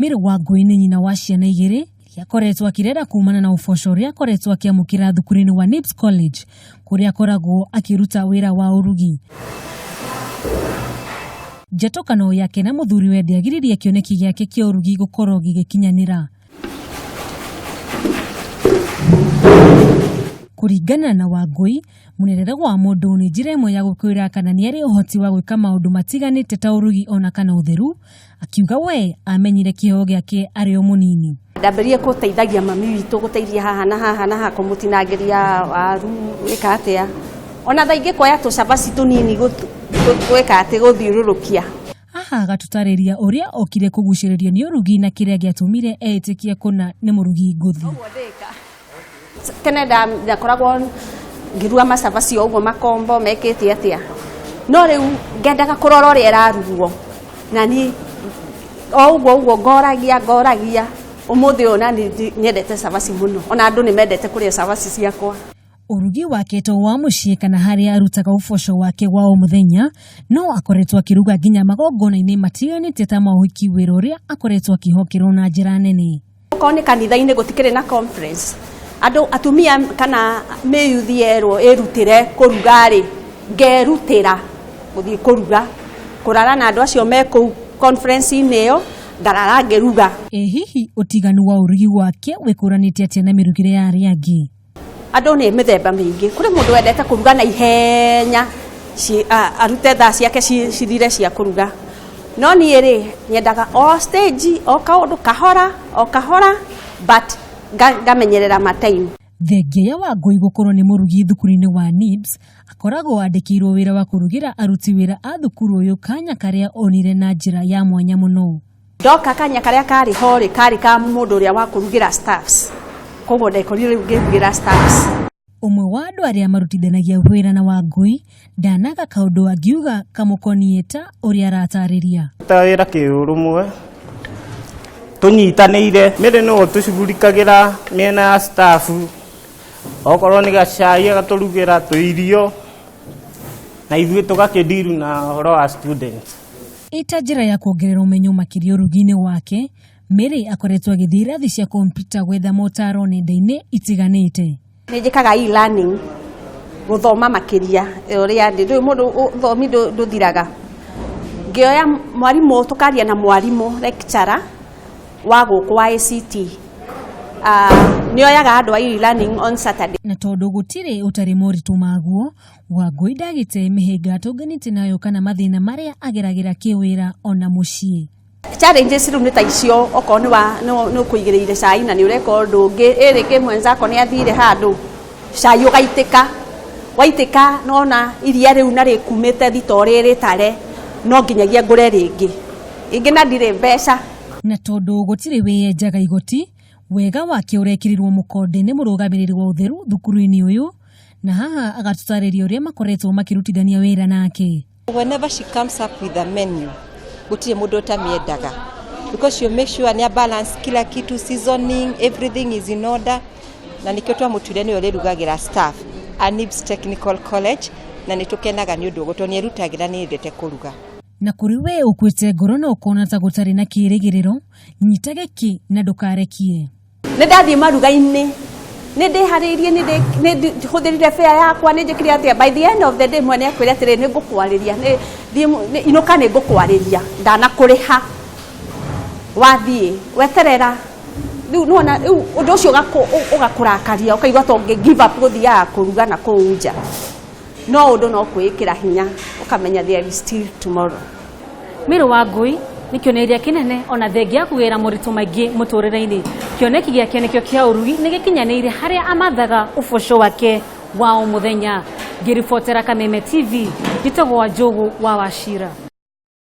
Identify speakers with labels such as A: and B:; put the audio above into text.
A: Mary Wangui nĩ nyina wa ciana igĩrĩ akoretwo akirera kumana na uboco ũrĩa akoretwo akiamũkĩra thukuru-inĩ wa NIBS College kũrĩa akoragwo akiruta wĩra wa urugi. Njatũkano yake na mũthuriwe ndĩagiririe kĩoneki gĩake kĩa urugi gũkorwo gĩgĩkinyanĩra. Kũringana na Wangui, mũnerere wa mũndũ nĩ njĩra ĩmwe ya gũkwĩra kana nĩ arĩ ũhoti wa gwĩka maũndũ matiganĩte ta urugi ona kana ũtheru, akiuga we amenyire kĩheo gĩake arĩ o mũnini.
B: Ndamberie gũteithagia mami witũ gũteithia haha na haha na haha kũmũtinangĩria waru wĩka atĩa. Ona tha ingĩkoya tũcabaci tũnini gwĩka atĩ gũthiũrũrũkia. Haha
A: agatũtarĩria ũrĩa okire kũgucĩrĩrio nĩ urugi na kĩrĩa gĩatũmire etĩkie kũna nĩ mũrugi ngũthi.
B: Tene ndakoragwo ngĩruga macabaci o ũguo makombo mekĩte atĩa. No rĩu ngendaga kũrora ũrĩa ĩrarugwo. Na niĩ o ũguo ngoragia ũmũthĩ ona nyendete cabaci mũno. Ona andũ nĩ mendete kũrĩa cabaci ciakwa.
A: Urugi wake to wa mũciĩ kana harĩa arutaga uboco wake wa o mũthenya, no akoretwo akiruga nginya magongona-inĩ matiganĩte ta maũhiki, wĩra ũrĩa akoretwo akĩhokerwo na njĩra nene.
B: Okorwo nĩ kanitha-inĩ gũtikĩrĩ na conference, andũ atumia kana mĩyuthi yerwo ĩrutĩre kũruga-rĩ, ngerutĩra gũthiĩ kũruga, kũrara na andũ acio me kũu conference-inĩ ĩyo, ngarara ngĩruga.
A: Hihi ũtiganu wa urugi wake wĩkũranĩte atĩa na mĩrugĩre ya arĩa angĩ?
B: Andũ nĩ mĩthemba mĩingĩ. Kũrĩ mũndũ wendete kũruga na ihenya, arute thaa ciake cithire cia kũruga. No niĩ-rĩ, nyendaga o stage, o kaũndũ kahora, but ngamenyerera matime.
A: Thengia ya Wangui gũkorwo nĩ mũrugi thukuru-inĩ wa NIBS, akoragwo andĩkĩirwo wĩra wa kũrugĩra aruti wĩra a thukuru ũyũ kanya karĩa onire na njĩra ya mwanya mũno.
B: Ndoka kanya karĩa karĩ ho-rĩ, karĩ ka mũndũ ũrĩa wa kũrugĩra staffs. Koguo ndekorire rĩu ngĩrugĩra staffs.
A: Ũmwe wa andũ arĩa marutithanagia wĩra na Wangui ndanaga kaũndũ angiuga kamũkoniĩ ta ũrĩa aratarĩria.
C: Ta wĩra kĩũrũmwe tũnyitanĩire, Mary no tũcugurikagĩra mĩena ya staff, okorwo nĩ gacai agatũrugĩra tũirio na ithuĩ tũgakĩndiru na ũhoro wa students.
A: Ita njĩra ya kuongerera ũmenyo makĩria urugi-inĩ wake, Mary akoretwo agĩthiĩ irathi cia kompyuta gwetha motaro nenda-inĩ itiganĩte.
B: Nĩ njĩkaga e-learning gũthoma makĩria ũrĩa ndĩ mũndũ ũthomi ndũthiraga. Ngĩoya mwarimũ, tũkaria na mwarimũ lecturer wa gũkũ wa ACT. Nĩoyaga andũ a e-learning on Saturday.
A: Na tondũ gũtirĩ ũtarĩ moritũ maguo, Wangui ndagĩte mĩhĩnga atũnganĩte nayo kana mathĩna marĩa ageragĩra kĩwĩra ona mũciĩ.
B: Challenges rĩu nĩ ta icio, okorwo nĩ ũkũigĩrĩire cai na nĩ ũreka ũndũ ũngĩ, rĩngĩ mwenzako nĩ athire handũ cai ũgaitĩka, waitĩka nona iria rĩu na rĩkumĩte thitorĩ rĩtare, no nginyagia ngũre rĩngĩ na ndirĩ mbeca.
A: Na tondũ gũtirĩ wĩyenjaga igoti, wega wake ũrekĩrirwo mũkonde nĩ mũrũgamĩrĩri wa ũtheru thukuru-inĩ ũyũ, na haha agatũtarĩria ũrĩa makoretwo makĩrutithania wĩra nake.
D: Whenever she comes up with a menu, gũtirĩ mũndũ ũtamĩendaga, because you make sure ni balance kila kitu, seasoning, everything is in order. Na nĩkĩo twamũtuire nĩwe ũrĩrugagĩra staff a NIBS Technical College, na nĩtũkenaga nĩ ũndũ ũguo, nĩerutagĩra nĩendete kũruga.
A: Na kũrĩ we ũkwĩte ngoro na ũkona ta gũtarĩ na kĩĩrĩgĩrĩro, nyitage ki na ndũkarekie.
B: Nĩ ndathiĩ maruga-inĩ, nĩ ndĩharĩirie, nĩ hũthĩrire fare yakwa, nĩ njĩkire atĩa, by the end of the day mwene akwĩra atĩrĩ nĩ ngũkwarĩria, inũka nĩ ngũkwarĩria, ndanakũrĩha. Wathiĩ weterera, rĩu nona ũndũ ũcio ũgakũrakaria, ũkaigua ta ũngĩ-give up gũthiaga kũruga na kũu nja. No ũndũ no kwĩĩkĩra hinya, ũkamenya there is still tomorrow.
A: Mary Wangui nĩ kĩonereria kĩnene ona thengia ya kũgerera moritũ maingĩ mũtũrĩre-inĩ. Kĩoneki gĩake nĩkĩo kĩa urugi nĩ gĩkinyanĩire harĩa amathaga uboco wake wa o mũthenya. Ngĩribotera Kameme TV, njĩtagwo Njogu wa Wachira.